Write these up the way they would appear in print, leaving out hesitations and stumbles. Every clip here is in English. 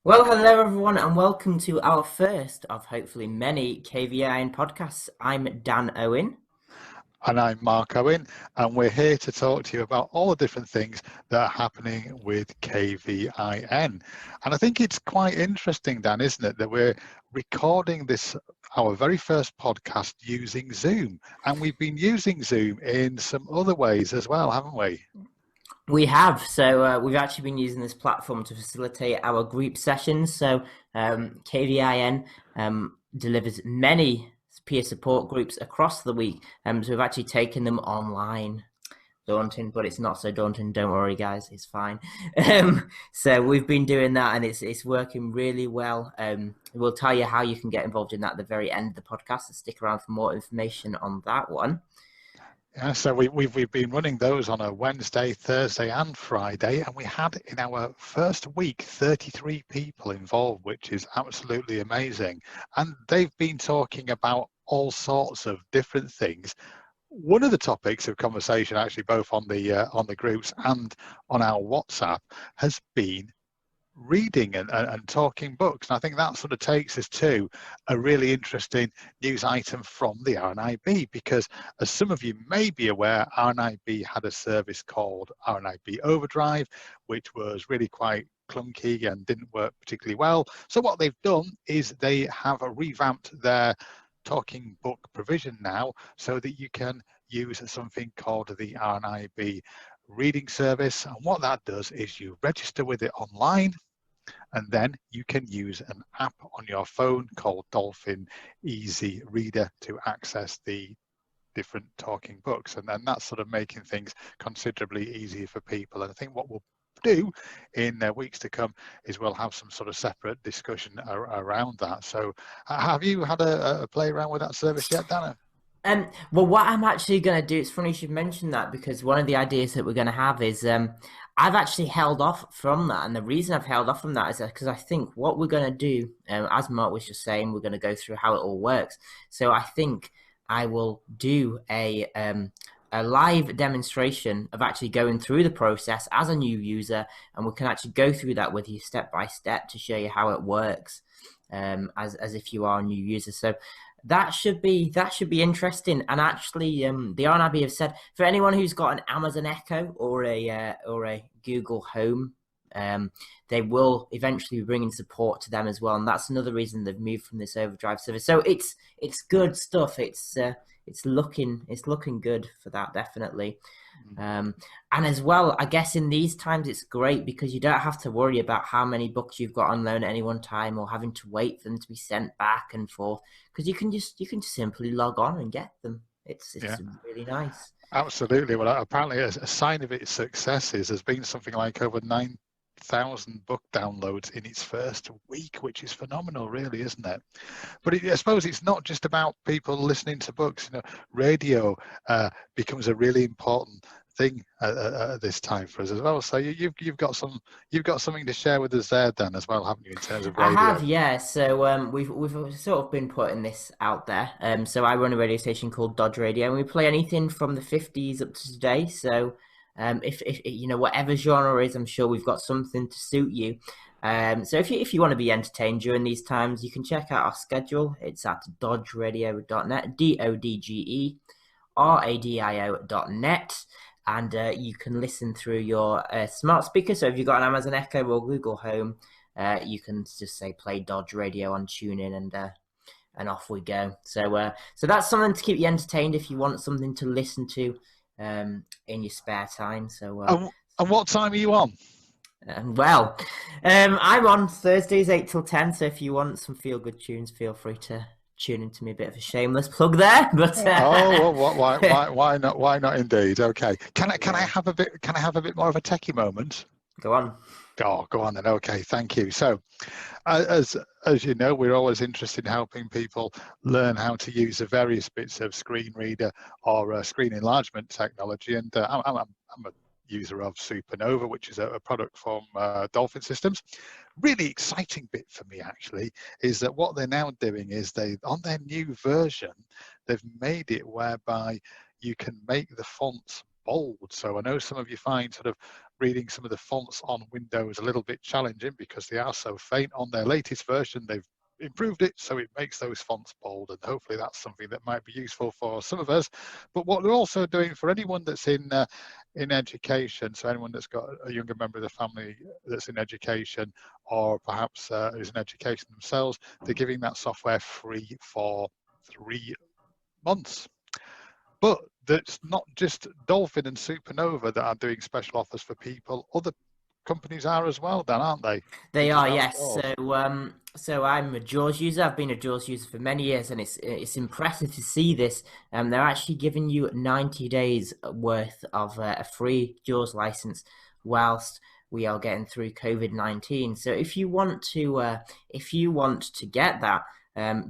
Well, hello everyone, and welcome to our first of hopefully many KVIN podcasts. I'm Dan Owen. And I'm Mark Owen, and we're here to talk to you about all the different things that are happening with KVIN. And I think it's quite interesting, Dan, isn't it, that we're recording this, our very first podcast using Zoom. And we've been using Zoom in some other ways as well, haven't we? We have, so we've actually been using this platform to facilitate our group sessions. So KVIN delivers many peer support groups across the week. So we've actually taken them online. Daunting, but it's not so daunting. Don't worry, guys, it's fine. So we've been doing that, and it's working really well. We'll tell you how you can get involved in that at the very end of the podcast. So stick around for more information on that one. Yeah, so we've been running those on a Wednesday, Thursday, and Friday, and we had in our first week 33 people involved, which is absolutely amazing. And they've been talking about all sorts of different things. One of the topics of conversation, actually, both on the groups and on our WhatsApp, has been reading and talking books. And I think that sort of takes us to a really interesting news item from the RNIB, because as some of you may be aware, RNIB had a service called RNIB Overdrive, which was really quite clunky and didn't work particularly well. So what they've done is they have revamped their talking book provision now so that you can use something called the RNIB reading service. And what that does is you register with it online, and then you can use an app on your phone called Dolphin Easy Reader to access the different talking books. And then that's sort of making things considerably easier for people. And I think what we'll do in weeks to come is we'll have some sort of separate discussion around that. So have you had a play around with that service yet, Dana? Well, what I'm actually going to do, it's funny you should mention that, because one of the ideas that we're going to have is I've actually held off from that. And the reason I've held off from that is because I think what we're going to do, as Mark was just saying, we're going to go through how it all works. So I think I will do a live demonstration of actually going through the process as a new user, and we can actually go through that with you step by step to show you how it works, as if you are a new user. So that should be interesting. And actually, the RNIB have said for anyone who's got an Amazon Echo or a Google Home, they will eventually be bringing support to them as well. And that's another reason they've moved from this Overdrive service. So it's good stuff. It's looking good for that, definitely. And as well, I guess in these times it's great because you don't have to worry about how many books you've got on loan at any one time, or having to wait for them to be sent back and forth, because you can just simply log on and get them. It's Yeah. really nice. Absolutely. Well, apparently a sign of its successes has been something like over 9,000 book downloads in its first week, which is phenomenal, really, isn't it? But I suppose it's not just about people listening to books. Radio becomes a really important thing at this time for us as well. So you've got something to share with us there, Dan, as well, haven't you, in terms of I radio? have, yeah. So we've sort of been putting this out there. So I run a radio station called Dodge Radio, and we play anything from the 50s up to today. So if you know, whatever genre is, I'm sure we've got something to suit you. So if you want to be entertained during these times, you can check out our schedule. It's at dodgeradio.net, DODGERADIO.net. And you can listen through your smart speaker. So if you've got an Amazon Echo or Google Home, you can just say play Dodge Radio on TuneIn, and off we go. So that's something to keep you entertained if you want something to listen to in your spare time. So and what time are you on? Well, I'm on Thursdays 8 till 10. So if you want some feel good tunes, feel free to tune into me. A bit of a shameless plug there, but oh, well, why not? Why not? Indeed. Okay. Can I have a bit? Can I have a bit more of a techie moment? Go on. Oh, go on then. Okay, thank you. So, as you know, we're always interested in helping people learn how to use the various bits of screen reader or screen enlargement technology, and I'm a user of Supernova, which is a product from Dolphin Systems. Really exciting bit for me, actually, is that what they're now doing is on their new version, they've made it whereby you can make the fonts bold. So I know some of you find sort of reading some of the fonts on Windows a little bit challenging because they are so faint. On their latest version, they've improved it so it makes those fonts bold, and hopefully that's something that might be useful for some of us. But what they're also doing for anyone that's in education, so anyone that's got a younger member of the family that's in education, or perhaps is in education themselves, they're giving that software free for 3 months. But that's not just Dolphin and Supernova that are doing special offers for people. Other companies are as well, then, aren't they? They Such as are, yes. ourselves. So I'm a JAWS user. I've been a JAWS user for many years, and it's impressive to see this. They're actually giving you 90 days worth of a free JAWS license whilst we are getting through COVID-19. So if you want to get that,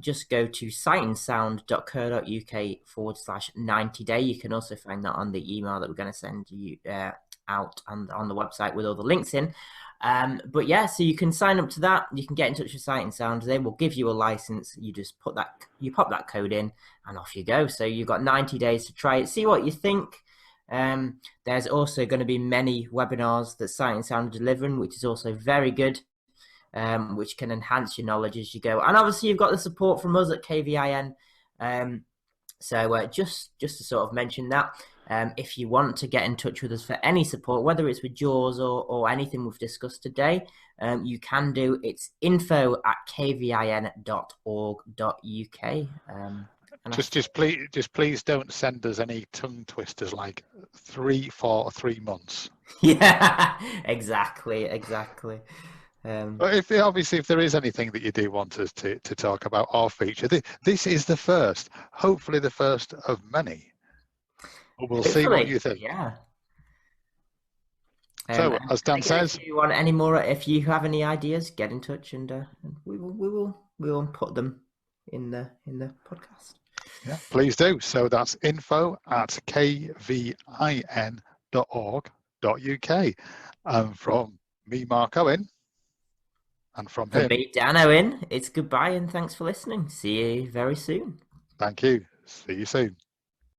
just go to sightandsound.co.uk/90 day. You can also find that on the email that we're going to send you out on the website with all the links in. But yeah, so you can sign up to that. You can get in touch with Sight and Sound. They will give you a license. You just pop that code in, and off you go. So you've got 90 days to try it. See what you think. There's also going to be many webinars that Sight and Sound are delivering, which is also very good. Which can enhance your knowledge as you go. And obviously, you've got the support from us at KVIN. So just to sort of mention that, if you want to get in touch with us for any support, whether it's with JAWS or anything we've discussed today, you can do. It's info@kvin.org.uk. Just please don't send us any tongue twisters like 3 for 3 months. Yeah, exactly. But if there is anything that you do want us to talk about or feature, this is the first, hopefully the first of many. But we'll see what you think. Yeah. So, as Dan says, if you want any more, if you have any ideas, get in touch, and we will put them in the podcast. Yeah, please do. So that's info@kvin.org.uk. And from me, Mark Owen, and from him, me, Dan Owen, it's goodbye and thanks for listening. See you very soon. Thank you. See you soon.